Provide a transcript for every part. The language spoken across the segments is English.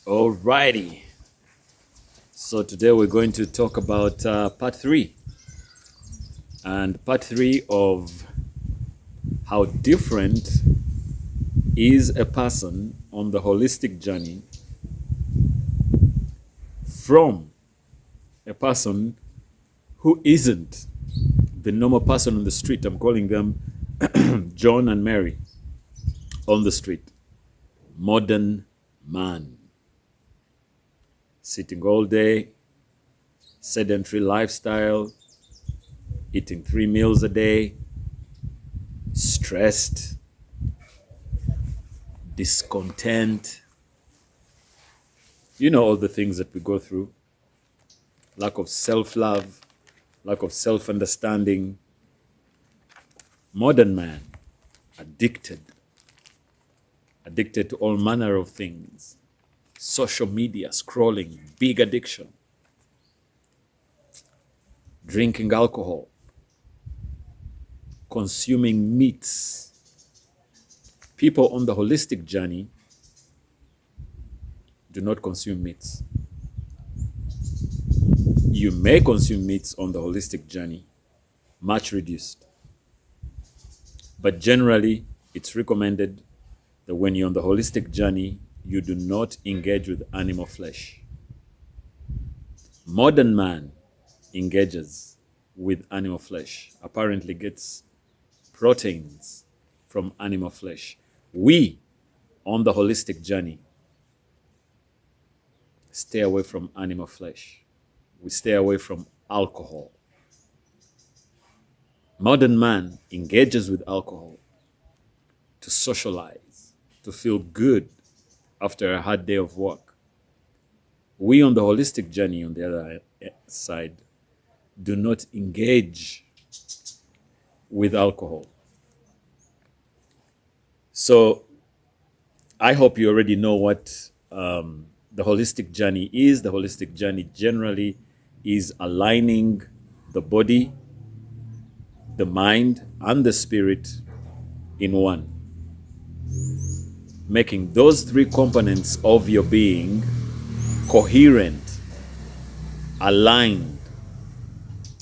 Alrighty. So today we're going to talk about part three, and part three of how different is a person on the holistic journey from a person who isn't the normal person on the street. I'm calling them John and Mary on the street. Modern man. Sitting all day, sedentary lifestyle, eating 3 meals a day, stressed, discontent. You know all the things that we go through. Lack of self-love, lack of self-understanding. Modern man, addicted to all manner of things. Social media, scrolling, big addiction. Drinking alcohol, consuming meats. People on the holistic journey do not consume meats. You may consume meats on the holistic journey, much reduced. But generally, it's recommended that when you're on the holistic journey, you do not engage with animal flesh. Modern man engages with animal flesh, apparently gets proteins from animal flesh. We, on the holistic journey, stay away from animal flesh. We stay away from alcohol. Modern man engages with alcohol to socialize, to feel good after a hard day of work. We on the holistic journey, on the other side, do not engage with alcohol. So I hope you already know what the holistic journey is. The holistic journey generally is aligning the body, the mind, and the spirit in one. Making those three components of your being coherent, aligned,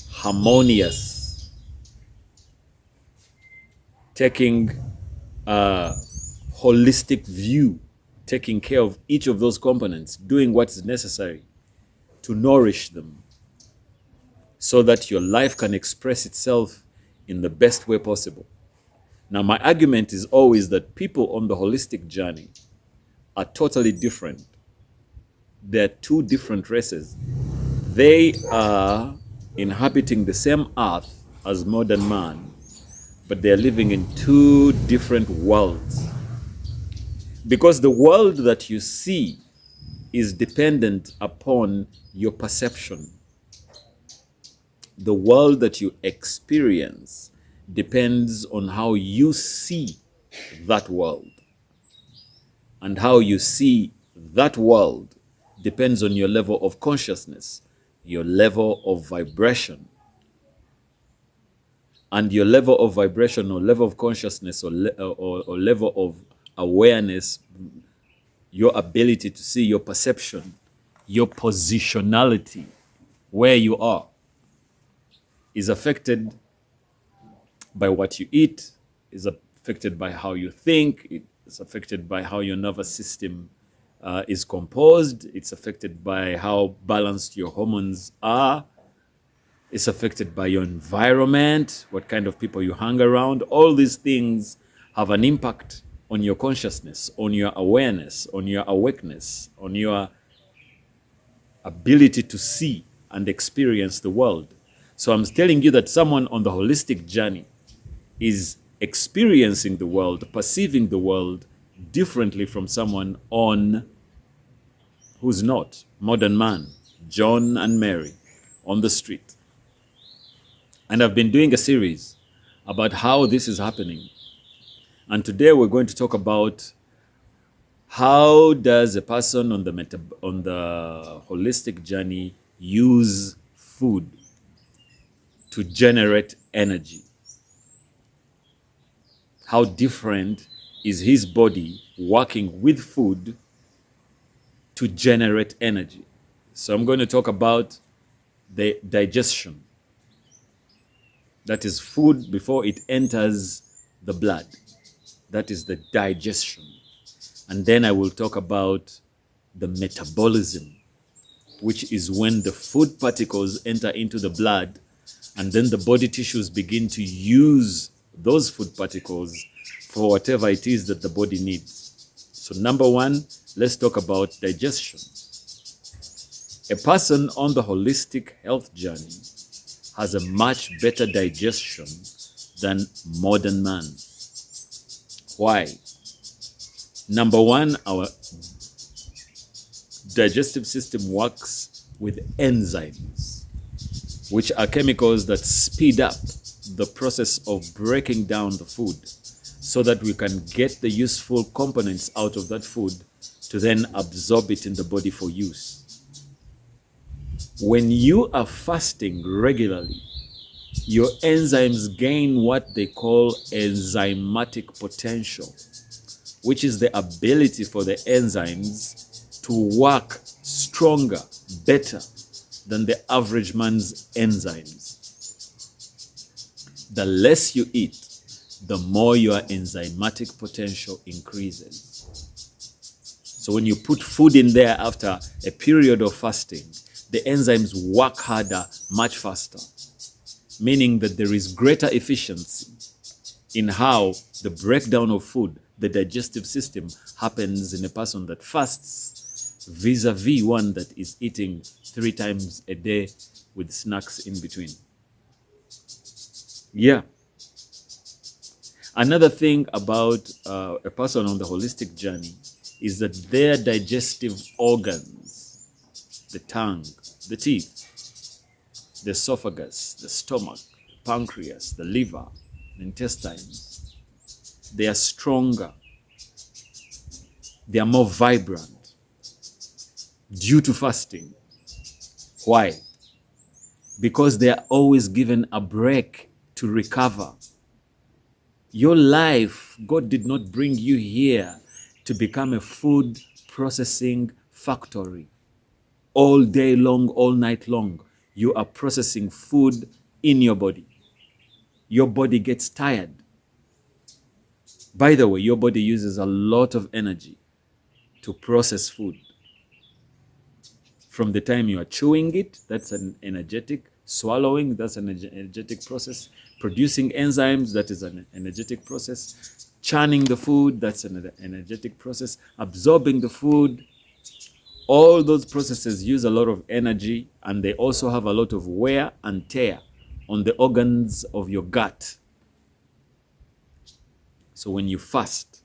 harmonious. Taking a holistic view, taking care of each of those components, doing what's necessary to nourish them so that your life can express itself in the best way possible. Now, my argument is always that people on the holistic journey are totally different. They're two different races. They are inhabiting the same earth as modern man, but they're living in two different worlds. Because the world that you see is dependent upon your perception. The world that you experience depends on how you see that world. And how you see that world depends on your level of consciousness, your level of vibration. And your level of vibration or level of consciousness or level of awareness, your ability to see, your perception, your positionality, where you are, is affected by what you eat, is affected by how you think, it's affected by how your nervous system is composed, it's affected by how balanced your hormones are, it's affected by your environment, what kind of people you hang around. All these things have an impact on your consciousness, on your awareness, on your awakeness, on your ability to see and experience the world. So I'm telling you that someone on the holistic journey is experiencing the world, perceiving the world differently from someone who's not. Modern man, John and Mary on the street. And I've been doing a series about how this is happening. And today we're going to talk about how does a person on the holistic journey use food to generate energy. How different is his body working with food to generate energy. So I'm going to talk about the digestion. That is food before it enters the blood. That is the digestion. And then I will talk about the metabolism, which is when the food particles enter into the blood and then the body tissues begin to use those food particles for whatever it is that the body needs. So number one, let's talk about digestion. A person on the holistic health journey has a much better digestion than modern man. Why? Number one, our digestive system works with enzymes, which are chemicals that speed up the process of breaking down the food so that we can get the useful components out of that food to then absorb it in the body for use. When you are fasting regularly, your enzymes gain what they call enzymatic potential, which is the ability for the enzymes to work stronger, better than the average man's enzymes. The less you eat, the more your enzymatic potential increases. So when you put food in there after a period of fasting, the enzymes work harder, much faster, meaning that there is greater efficiency in how the breakdown of food, the digestive system, happens in a person that fasts vis-a-vis one that is eating 3 times a day with snacks in between. Yeah. Another thing about a person on the holistic journey is that their digestive organs, the tongue, the teeth, the esophagus, the stomach, the pancreas, the liver, the intestines, they are stronger. They are more vibrant due to fasting. Why? Because they are always given a break to recover. Your life, God did not bring you here to become a food processing factory. All day long, all night long, you are processing food in your body. Your body gets tired. By the way, your body uses a lot of energy to process food. From the time you are chewing it, that's an energetic. Swallowing, that's an energetic process. Producing enzymes, that is an energetic process. Churning the food, that's an energetic process. Absorbing the food, all those processes use a lot of energy, and they also have a lot of wear and tear on the organs of your gut. So when you fast,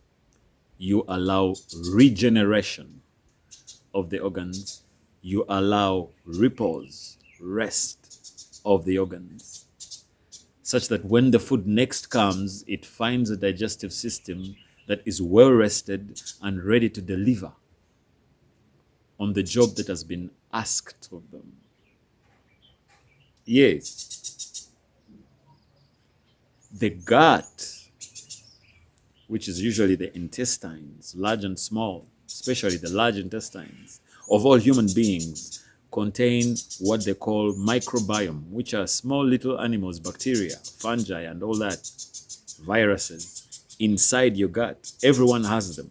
you allow regeneration of the organs. You allow repose, rest of the organs, such that when the food next comes, it finds a digestive system that is well rested and ready to deliver on the job that has been asked of them. Yes. The gut, which is usually the intestines, large and small, especially the large intestines of all human beings, contain what they call microbiome, which are small little animals, bacteria, fungi, and all that, viruses inside your gut. Everyone has them.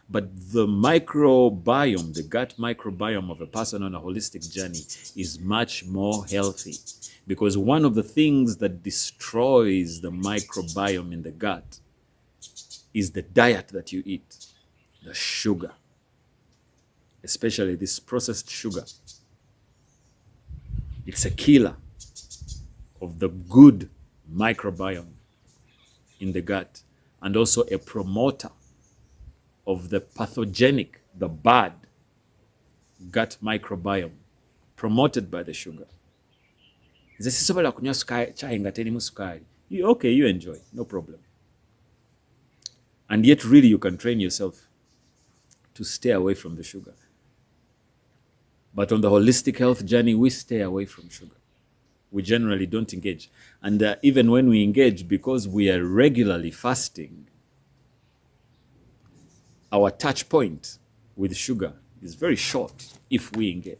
But the microbiome, the gut microbiome of a person on a holistic journey is much more healthy, because one of the things that destroys the microbiome in the gut is the diet that you eat, the sugar, especially this processed sugar. It's a killer of the good microbiome in the gut, and also a promoter of the pathogenic, the bad gut microbiome promoted by the sugar. Nze sisobola kunywa chai nga terimu sukari. Okay, you enjoy, no problem. And yet really you can train yourself to stay away from the sugar. But on the holistic health journey, we stay away from sugar. We generally don't engage. And even when we engage, because we are regularly fasting, our touch point with sugar is very short if we engage.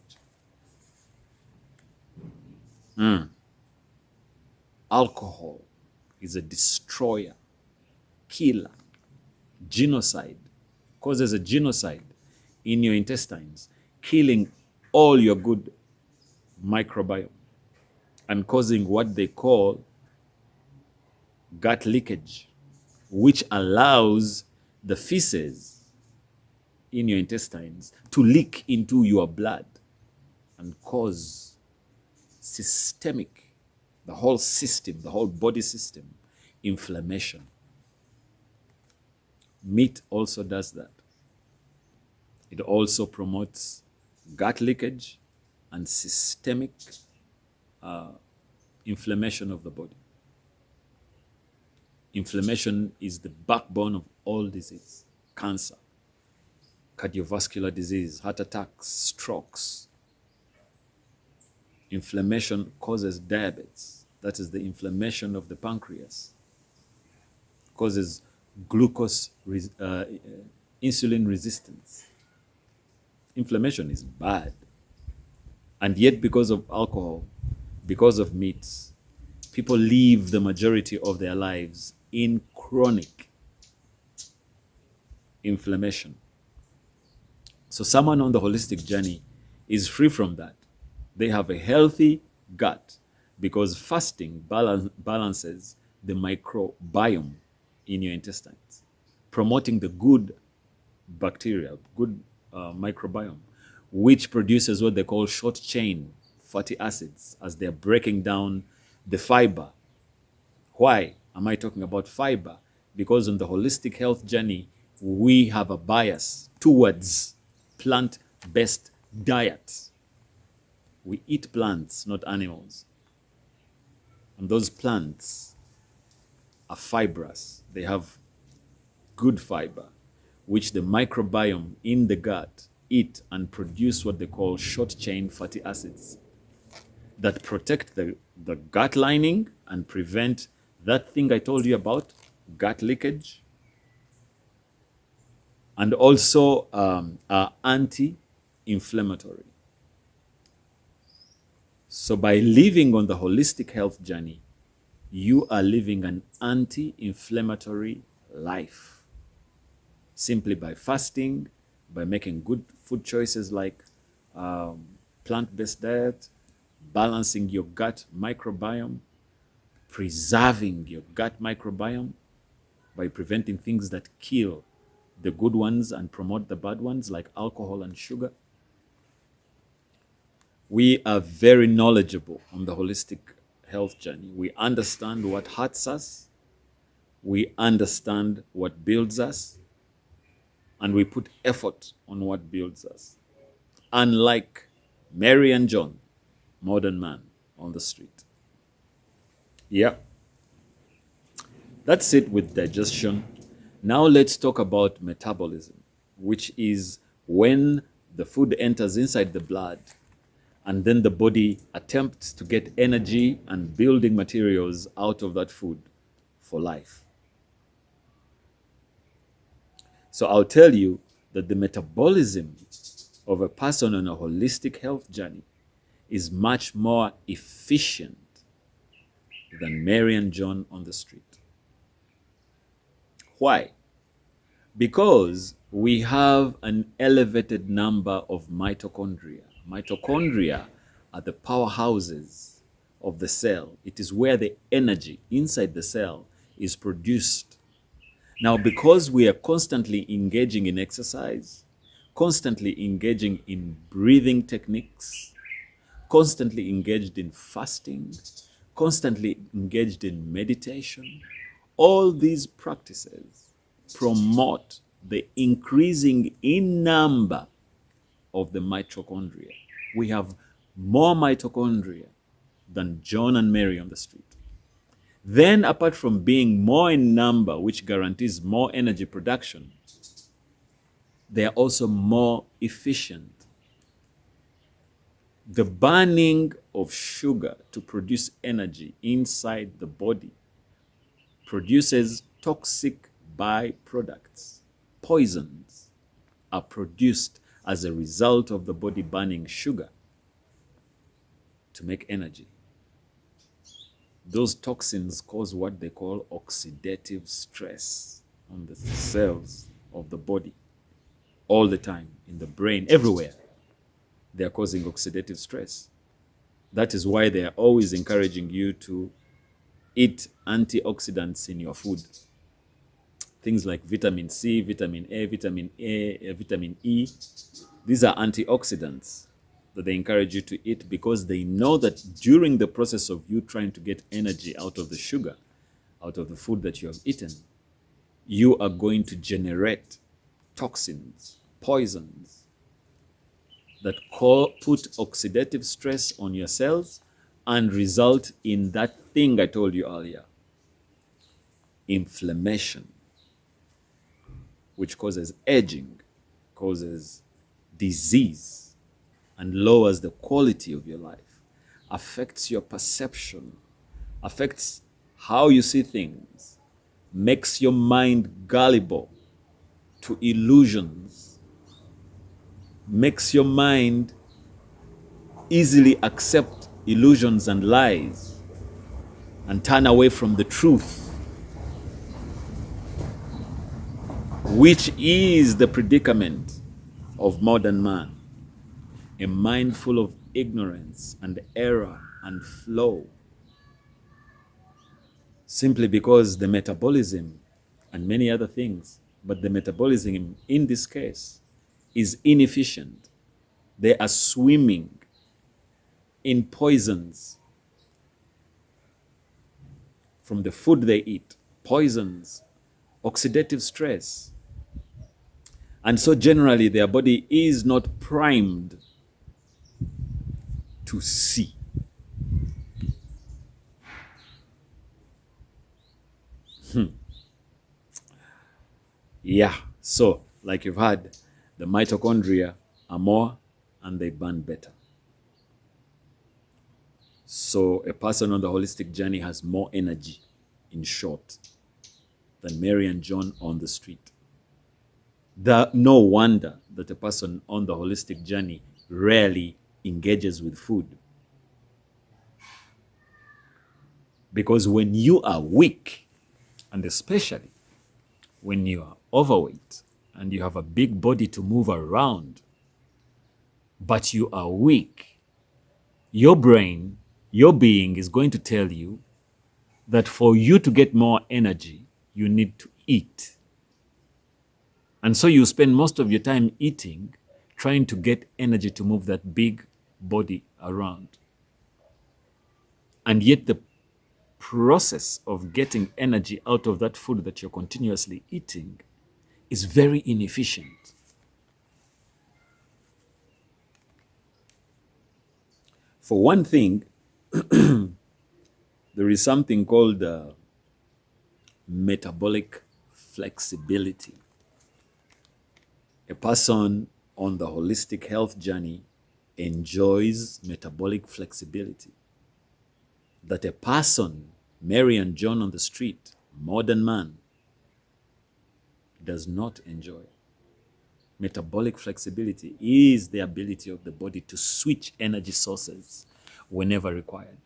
Alcohol is a destroyer, killer, genocide, causes a genocide in your intestines, killing all your good microbiome and causing what they call gut leakage, which allows the feces in your intestines to leak into your blood and cause systemic, the whole system, the whole body system, inflammation. Meat also does that. It also promotes gut leakage and systemic inflammation of the body. Inflammation is the backbone of all disease: cancer, cardiovascular disease, heart attacks, strokes. Inflammation causes diabetes. That is the inflammation of the pancreas. Causes insulin resistance. Inflammation is bad. And yet, because of alcohol, because of meats, people live the majority of their lives in chronic inflammation. So someone on the holistic journey is free from that. They have a healthy gut because fasting balances the microbiome in your intestines, promoting the good bacteria, good microbiome, which produces what they call short chain fatty acids as they're breaking down the fiber. Why am I talking about fiber? Because on the holistic health journey, we have a bias towards plant-based diets. We eat plants, not animals. And those plants are fibrous. They have good fiber, which the microbiome in the gut eat and produce what they call short-chain fatty acids that protect the gut lining and prevent that thing I told you about, gut leakage, and also are anti-inflammatory. So by living on the holistic health journey, you are living an anti-inflammatory life. Simply by fasting, by making good food choices like plant-based diet, balancing your gut microbiome, preserving your gut microbiome by preventing things that kill the good ones and promote the bad ones like alcohol and sugar. We are very knowledgeable on the holistic health journey. We understand what hurts us, we understand what builds us, and we put effort on what builds us. Unlike Mary and John, modern man on the street. Yeah. That's it with digestion. Now let's talk about metabolism, which is when the food enters inside the blood and then the body attempts to get energy and building materials out of that food for life. So I'll tell you that the metabolism of a person on a holistic health journey is much more efficient than Mary and John on the street. Why? Because we have an elevated number of mitochondria. Mitochondria are the powerhouses of the cell. It is where the energy inside the cell is produced. Now, because we are constantly engaging in exercise, constantly engaging in breathing techniques, constantly engaged in fasting, constantly engaged in meditation, all these practices promote the increasing in number of the mitochondria. We have more mitochondria than John and Mary on the street. Then, apart from being more in number, which guarantees more energy production, they are also more efficient. The burning of sugar to produce energy inside the body produces toxic byproducts. Poisons are produced as a result of the body burning sugar to make energy. Those toxins cause what they call oxidative stress on the cells of the body all the time, in the brain, everywhere. They are causing oxidative stress. That is why they are always encouraging you to eat antioxidants in your food. Things like vitamin C, vitamin A, vitamin E. These are antioxidants that they encourage you to eat because they know that during the process of you trying to get energy out of the sugar, out of the food that you have eaten, you are going to generate toxins, poisons that put oxidative stress on your cells and result in that thing I told you earlier, inflammation, which causes aging, causes disease, and lowers the quality of your life, affects your perception, affects how you see things, makes your mind gullible to illusions, makes your mind easily accept illusions and lies and turn away from the truth, which is the predicament of modern man. A mind full of ignorance and error and flow, simply because the metabolism and many other things, but the metabolism in this case is inefficient. They are swimming in poisons from the food they eat, poisons, oxidative stress. And so generally their body is not primed to see. Yeah, so like you've heard, the mitochondria are more and they burn better. So a person on the holistic journey has more energy, in short, than Mary and John on the street. No wonder that a person on the holistic journey rarely engages with food. Because when you are weak, and especially when you are overweight and you have a big body to move around, but you are weak, your brain, your being is going to tell you that for you to get more energy, you need to eat. And so you spend most of your time eating, trying to get energy to move that big body around. And yet the process of getting energy out of that food that you're continuously eating is very inefficient. For one thing, there is something called metabolic flexibility. A person on the holistic health journey enjoys metabolic flexibility that a person, Mary and John on the street, modern man, does not enjoy. Metabolic flexibility is the ability of the body to switch energy sources whenever required.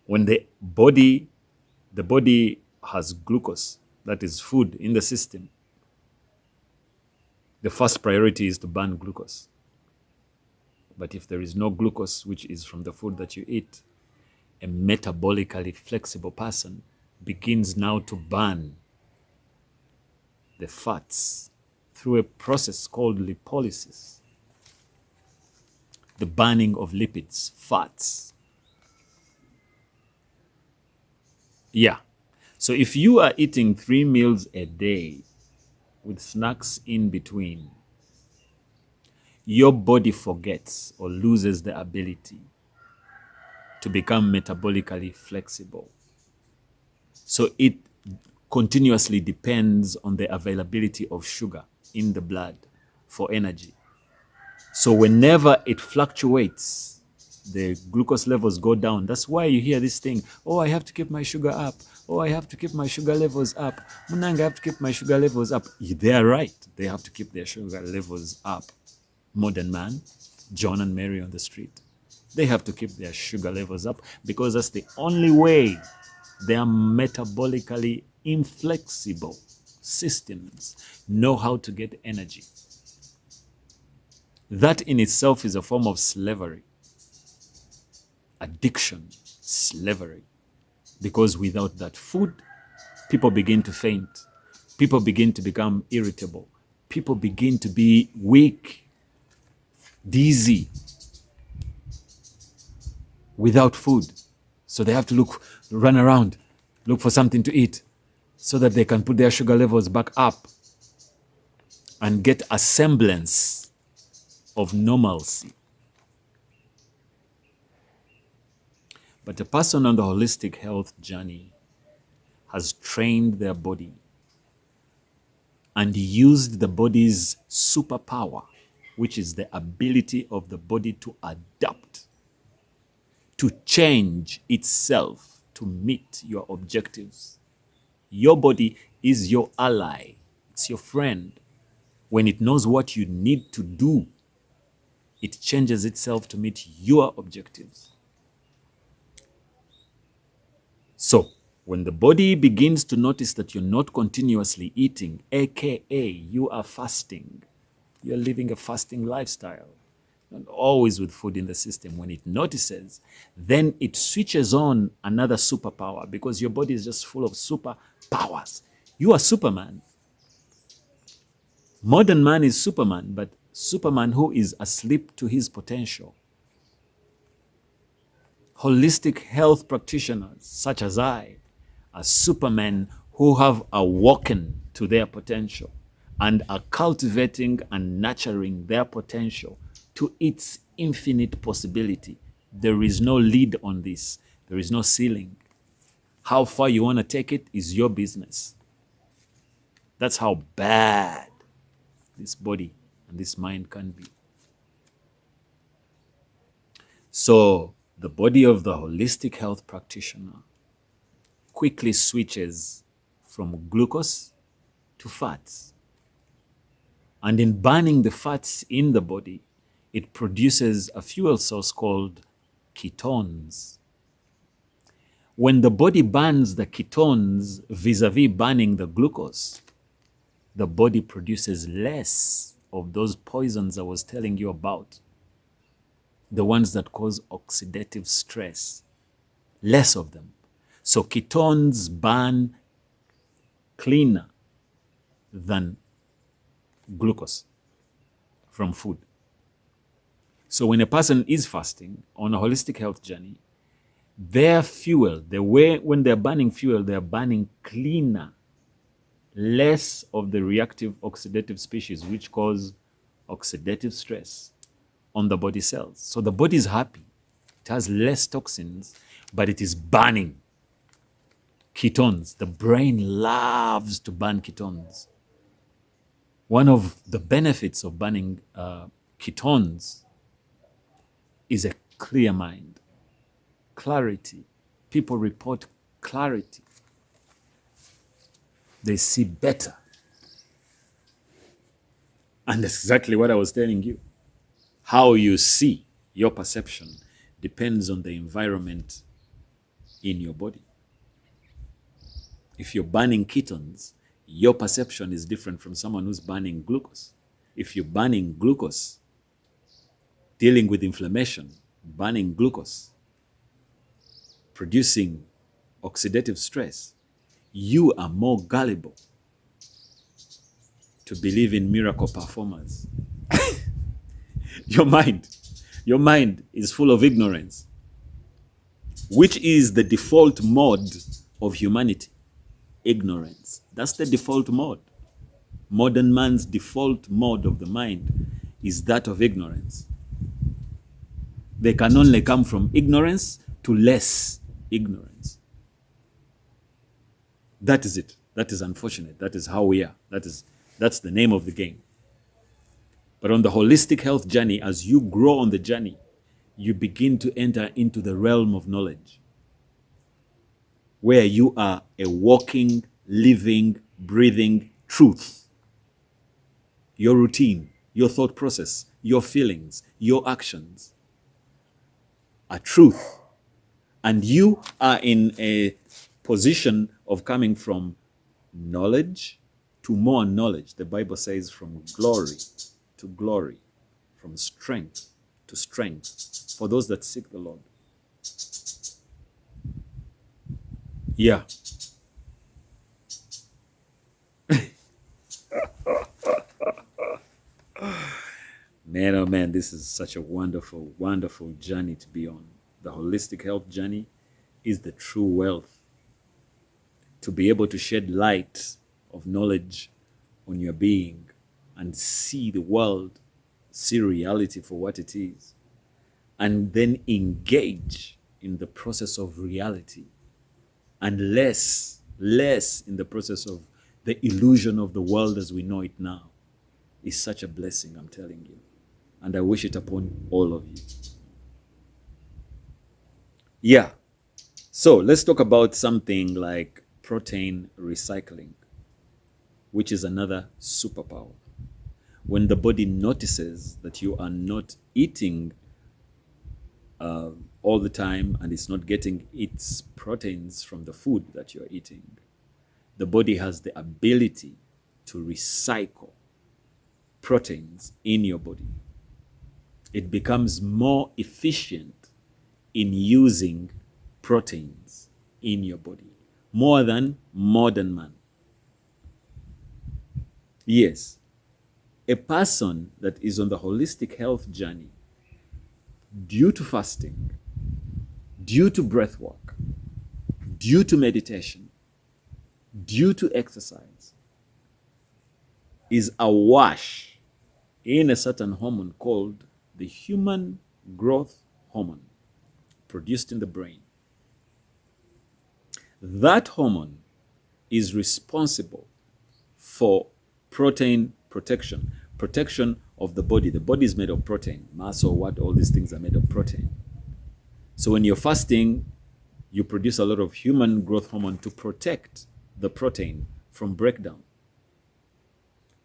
When the body has glucose, that is food in the system, the first priority is to burn glucose. But if there is no glucose, which is from the food that you eat, a metabolically flexible person begins now to burn the fats through a process called lipolysis, the burning of lipids, fats. Yeah. So if you are eating 3 meals a day with snacks in between, your body forgets or loses the ability to become metabolically flexible. So it continuously depends on the availability of sugar in the blood for energy. So whenever it fluctuates, the glucose levels go down. That's why you hear this thing, oh, I have to keep my sugar up. Oh, I have to keep my sugar levels up. Munanga, I have to keep my sugar levels up. They are right. They have to keep their sugar levels up. Modern man, John and Mary on the street, they have to keep their sugar levels up because that's the only way their metabolically inflexible systems know how to get energy. That in itself is a form of slavery, addiction, slavery. Because without that food, people begin to faint. People begin to become irritable. People begin to be weak, dizzy, without food. So they have to run around, look for something to eat so that they can put their sugar levels back up and get a semblance of normalcy. But a person on the holistic health journey has trained their body and used the body's superpower, which is the ability of the body to adapt, to change itself to meet your objectives. Your body is your ally. It's your friend. When it knows what you need to do, it changes itself to meet your objectives. So, when the body begins to notice that you're not continuously eating, aka you are fasting, you're living a fasting lifestyle, not always with food in the system, when it notices, then it switches on another superpower because your body is just full of superpowers. You are Superman. Modern man is Superman, but Superman who is asleep to his potential. Holistic health practitioners, such as I, are Supermen who have awoken to their potential and are cultivating and nurturing their potential to its infinite possibility. There is no lid on this. There is no ceiling. How far you want to take it is your business. That's how bad this body and this mind can be. So, the body of the holistic health practitioner quickly switches from glucose to fats. And in burning the fats in the body, it produces a fuel source called ketones. When the body burns the ketones vis-a-vis burning the glucose, the body produces less of those poisons I was telling you about, the ones that cause oxidative stress, less of them. So ketones burn cleaner than glucose from food. So when a person is fasting on a holistic health journey, their fuel, the way when they're burning fuel, they're burning cleaner, less of the reactive oxidative species which cause oxidative stress on the body cells. So the body is happy. It has less toxins, but it is burning ketones. The brain loves to burn ketones. One of the benefits of burning ketones is a clear mind, clarity. People report clarity. They see better. And that's exactly what I was telling you. How you see, your perception, depends on the environment in your body. If you're burning ketones, your perception is different from someone who's burning glucose. If you're burning glucose, dealing with inflammation, burning glucose, producing oxidative stress, you are more gullible to believe in miracle performers. Your mind is full of ignorance, which is the default mode of humanity. Ignorance. That's the default mode. Modern man's default mode of the mind is that of ignorance. They can only come from ignorance to less ignorance. That is it. That is unfortunate. That is how we are. That's the name of the game. But on the holistic health journey, as you grow on the journey, you begin to enter into the realm of knowledge, where you are a walking, living, breathing truth. Your routine, your thought process, your feelings, your actions are truth. And you are in a position of coming from knowledge to more knowledge. The Bible says from glory to glory, from strength to strength, for those that seek the Lord. Yeah. Man, oh man, this is such a wonderful, wonderful journey to be on. The holistic health journey is the true wealth. To be able to shed light of knowledge on your being and see the world, see reality for what it is, and then engage in the process of reality, and less in the process of the illusion of the world as we know it now, is such a blessing, I'm telling you. And I wish it upon all of you. Yeah. So let's talk about something like protein recycling, which is another superpower. When the body notices that you are not eating all the time and it's not getting its proteins from the food that you're eating, the body has the ability to recycle proteins in your body. It becomes more efficient in using proteins in your body, more than modern man. Yes, a person that is on the holistic health journey, due to fasting, due to breath work, due to meditation, due to exercise, is awash in a certain hormone called the human growth hormone, produced in the brain. That hormone is responsible for protein protection of the body. The body is made of protein, muscle, what, all these things are made of protein. So when you're fasting, you produce a lot of human growth hormone to protect the protein from breakdown.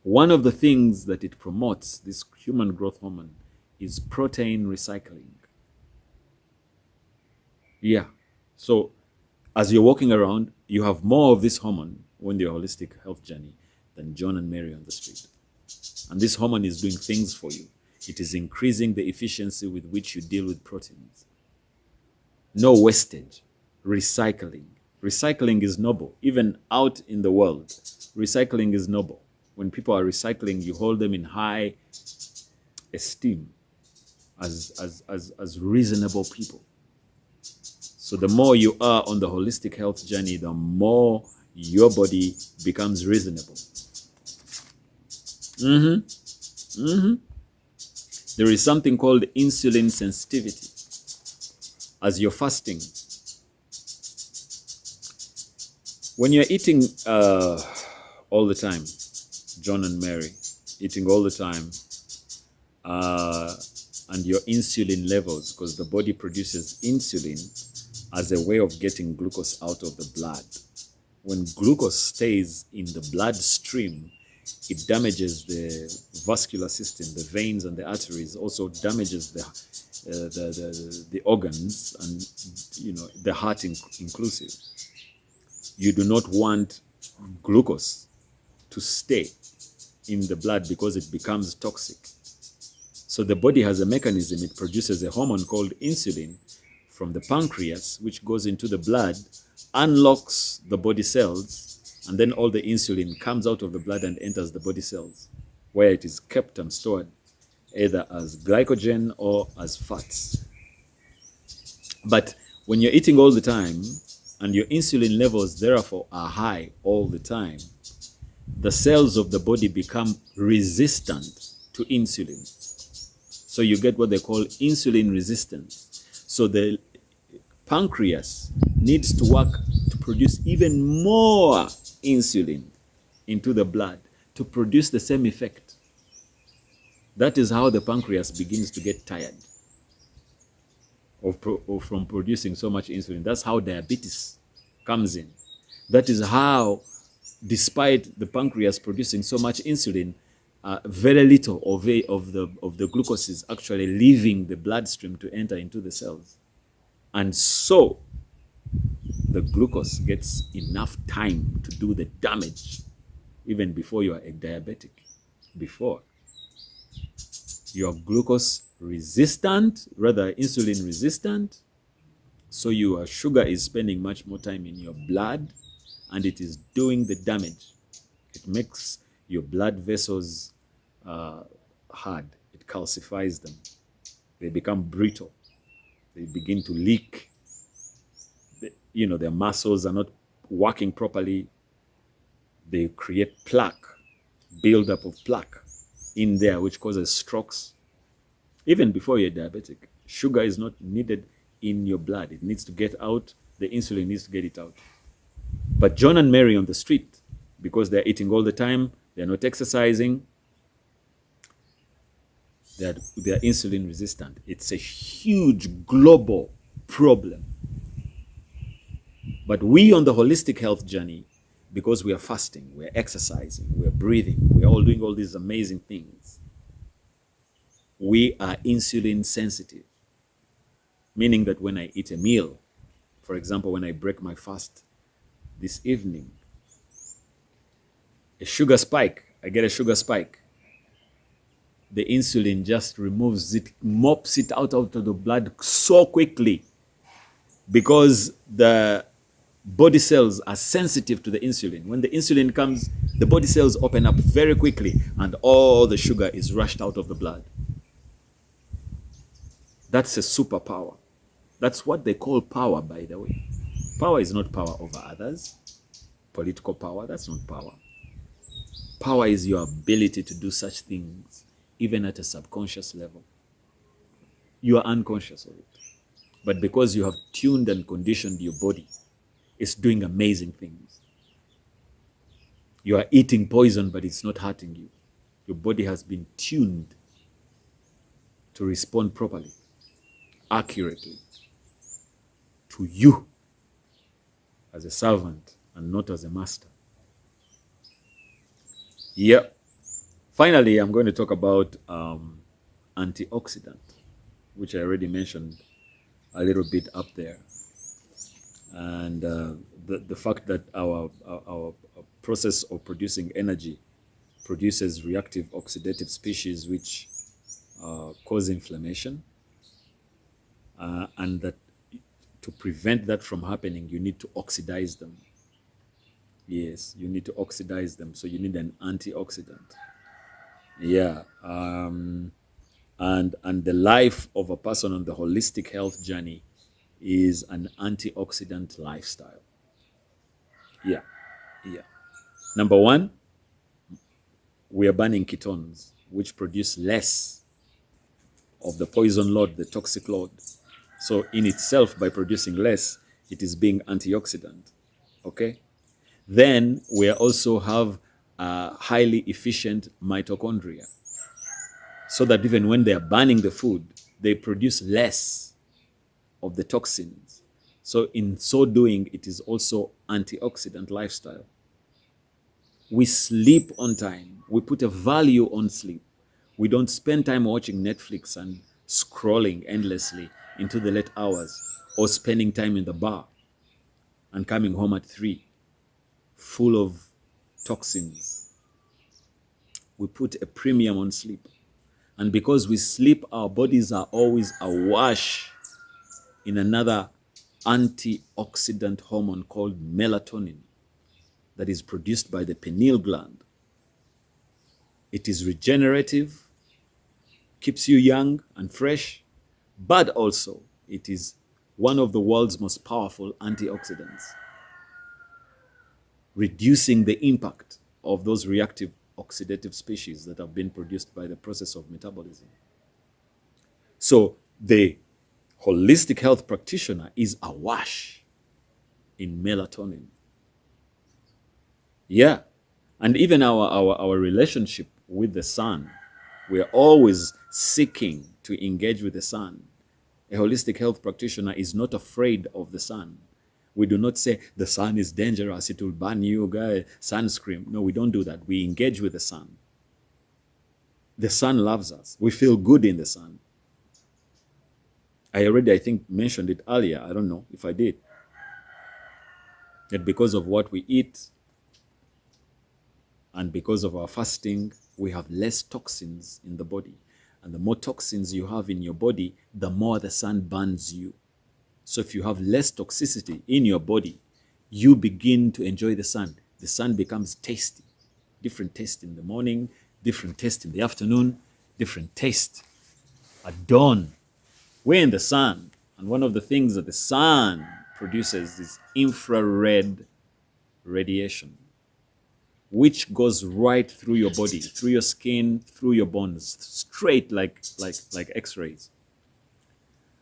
One of the things that it promotes, this human growth hormone, is protein recycling. Yeah. So as you're walking around, you have more of this hormone when you're holistic health journey than John and Mary on the street. And this hormone is doing things for you. It is increasing the efficiency with which you deal with proteins. No wastage. Recycling. Recycling is noble. Even out in the world, recycling is noble. When people are recycling, you hold them in high esteem as reasonable people. So the more you are on the holistic health journey, the more your body becomes reasonable. There is something called insulin sensitivity. As you're fasting, when you're eating all the time, John and Mary, eating all the time, and your insulin levels, because the body produces insulin as a way of getting glucose out of the blood. When glucose stays in the bloodstream, it damages the vascular system, the veins and the arteries, also damages the organs, and the heart inclusive. You do not want glucose to stay in the blood because it becomes toxic. So the body has a mechanism. It produces a hormone called insulin from the pancreas, which goes into the blood, unlocks the body cells, and then all the insulin comes out of the blood and enters the body cells, where it is kept and stored either as glycogen or as fats. But when you're eating all the time and your insulin levels therefore are high all the time, the cells of the body become resistant to insulin. So you get what they call insulin resistance. So the pancreas needs to work to produce even more insulin into the blood to produce the same effect. That is how the pancreas begins to get tired. or from producing so much insulin. That's how diabetes comes in. That is how, despite the pancreas producing so much insulin, very little of the glucose is actually leaving the bloodstream to enter into the cells. And so the glucose gets enough time to do the damage even before you are a diabetic. Before you're glucose resistant, rather insulin resistant, so your sugar is spending much more time in your blood and it is doing the damage. It makes your blood vessels hard. It calcifies them. They become brittle. They begin to leak. Their muscles are not working properly. They create plaque, buildup of plaque in there, which causes strokes. Even before you're diabetic, sugar is not needed in your blood. It needs to get out. The insulin needs to get it out. But John and Mary on the street, because they're eating all the time, they're not exercising, they're insulin resistant. It's a huge global problem. But we on the holistic health journey, because we are fasting, we're exercising, we're breathing, we're all doing all these amazing things, we are insulin sensitive. Meaning that when I eat a meal, for example, when I break my fast this evening, I get a sugar spike. The insulin just removes it, mops it out of the blood so quickly, because the body cells are sensitive to the insulin. When the insulin comes, the body cells open up very quickly and all the sugar is rushed out of the blood. That's a superpower. That's what they call power, by the way. Power is not power over others. Political power, that's not power. Power is your ability to do such things, even at a subconscious level. You are unconscious of it. But because you have tuned and conditioned your body, it's doing amazing things. You are eating poison, but it's not hurting you. Your body has been tuned to respond properly, accurately, to you as a servant and not as a master. Yeah. Finally, I'm going to talk about antioxidant, which I already mentioned a little bit up there. And the fact that our process of producing energy produces reactive oxidative species which cause inflammation, and that to prevent that from happening, you need to oxidize them. Yes, you need to oxidize them. So you need an antioxidant. Yeah. And the life of a person on the holistic health journey is an antioxidant lifestyle. Yeah. Number one, we are burning ketones, which produce less of the poison load, the toxic load. So in itself, by producing less, it is being antioxidant. Okay? Then we also have highly efficient mitochondria, so that even when they are burning the food, they produce less of the toxins. So in so doing, it is also antioxidant lifestyle. We sleep on time. We put a value on sleep. We don't spend time watching Netflix and scrolling endlessly into the late hours, or spending time in the bar and coming home at 3 full of toxins. We put a premium on sleep. And because we sleep, our bodies are always awash in another antioxidant hormone called melatonin that is produced by the pineal gland. It is regenerative, keeps you young and fresh, but also it is one of the world's most powerful antioxidants, reducing the impact of those reactive oxidative species that have been produced by the process of metabolism. So the holistic health practitioner is awash in melatonin. Yeah. And even our relationship with the sun, we are always seeking to engage with the sun A holistic health practitioner is not afraid of the sun. We do not say the sun is dangerous, it will burn you, guy, sunscreen. No, we don't do that. We engage with the sun. The sun loves us. We feel good in the sun. I think, mentioned it earlier. I don't know if I did. That because of what we eat and because of our fasting, we have less toxins in the body. And the more toxins you have in your body, the more the sun burns you. So if you have less toxicity in your body, you begin to enjoy the sun. The sun becomes tasty. Different taste in the morning, different taste in the afternoon, different taste at dawn. We're in the sun. And one of the things that the sun produces is infrared radiation, which goes right through your body, through your skin, through your bones, straight like X-rays.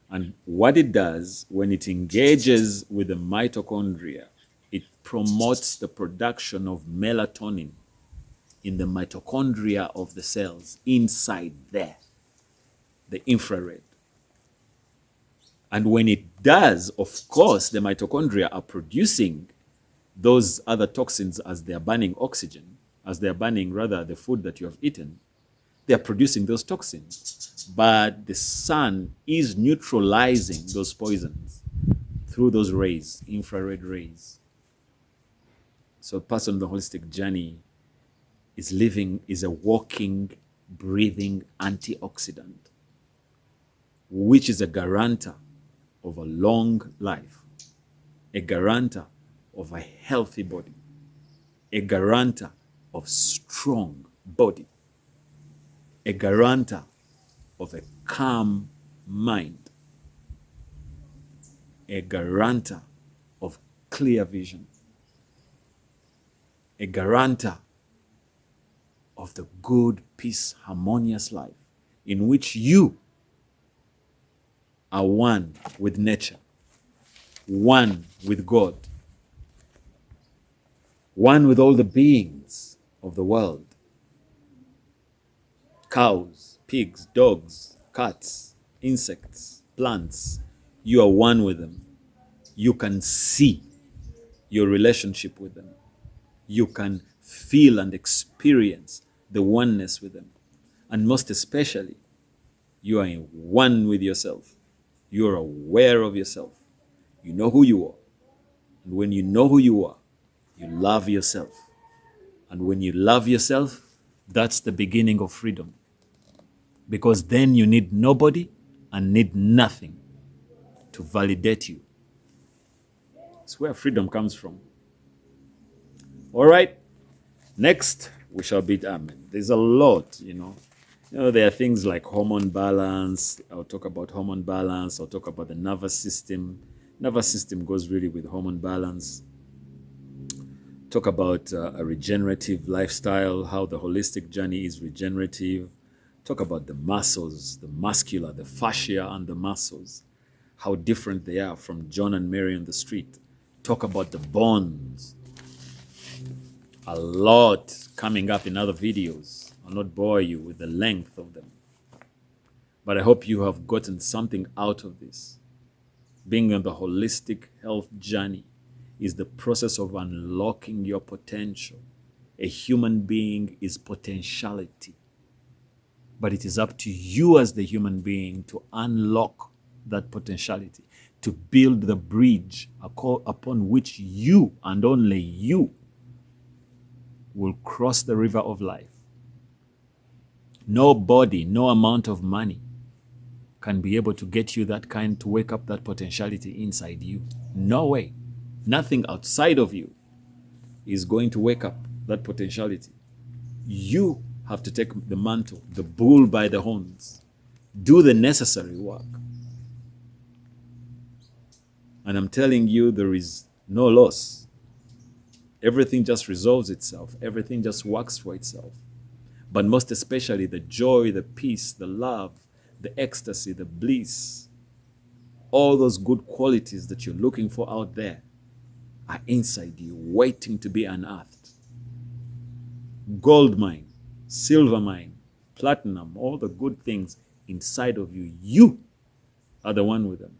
And what it does, when it engages with the mitochondria, it promotes the production of melatonin in the mitochondria of the cells inside there, the infrared. And when it does, of course, the mitochondria are producing those other toxins as they're burning oxygen, as they're burning, rather, the food that you have eaten. They're producing those toxins. But the sun is neutralizing those poisons through those rays, infrared rays. So a person on the holistic journey is a walking, breathing antioxidant, which is a guarantor of a long life, a guarantor of a healthy body, a guarantor of strong body, a guarantor of a calm mind, a guarantor of clear vision, a guarantor of the good, peace, harmonious life in which you are one with nature, one with God, one with all the beings of the world. Cows, pigs, dogs, cats, insects, plants. You are one with them. You can see your relationship with them. You can feel and experience the oneness with them. And most especially, you are in one with yourself. You are aware of yourself. You know who you are. And when you know who you are, you love yourself. And when you love yourself, that's the beginning of freedom. Because then you need nobody and need nothing to validate you. It's where freedom comes from. All right. Next, we shall be, there's a lot, there are things like hormone balance. I'll talk about hormone balance. I'll talk about the nervous system. Nervous system goes really with hormone balance. Talk about a regenerative lifestyle, how the holistic journey is regenerative. Talk about the muscles, the muscular, the fascia and the muscles, how different they are from John and Mary on the street. Talk about the bones. A lot coming up in other videos. I'll not bore you with the length of them. But I hope you have gotten something out of this. Being on the holistic health journey is the process of unlocking your potential. A human being is potentiality. But it is up to you as the human being to unlock that potentiality, to build the bridge upon which you and only you will cross the river of life. Nobody, no amount of money can be able to get you that kind, to wake up that potentiality inside you. No way. Nothing outside of you is going to wake up that potentiality. You have to take the mantle, the bull by the horns. Do the necessary work. And I'm telling you, there is no loss. Everything just resolves itself. Everything just works for itself. But most especially the joy, the peace, the love, the ecstasy, the bliss, all those good qualities that you're looking for out there are inside you, waiting to be unearthed. Gold mine, silver mine, platinum, all the good things inside of you. You are the one with them.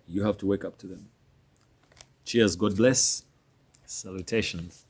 You have to wake up to them. Cheers. God bless. Salutations.